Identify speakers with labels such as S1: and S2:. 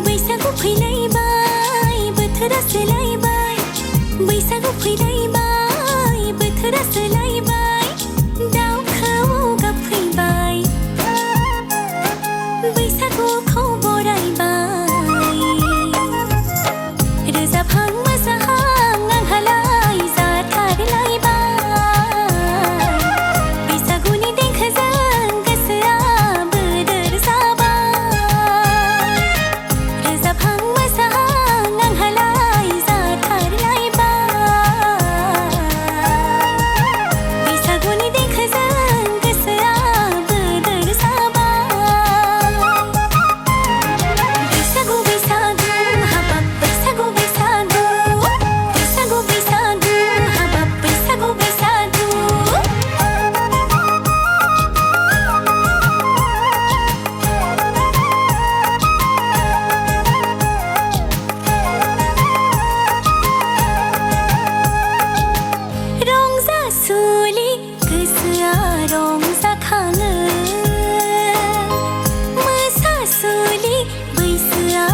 S1: बैसागु फैलायबाय बोथोरा सोलायबाय बैसागु फैलायबाय बोथोरा सोलायबाय दाउ खौवौ गाबफैबाय बैसागुखौ बरायबाय रोजाबहां मोसाहां आंहालाय जाथारलायबाय बैसागुनि देंखोजों गोसोआ बोदोर जाबाय रोजाबहां मोसाहां आंहालाय जाथारलायबाय बैसागुनि देंखोजों गोसोआ बोदोर जाबाय बैसागु बैसागु हाबाब बैसागु बैसागु बैसागु बैसागु हाबाब बैसागु बैसागु रंजासुलि गोसोआ रंजाखाङो मोसासुलि बैसोआ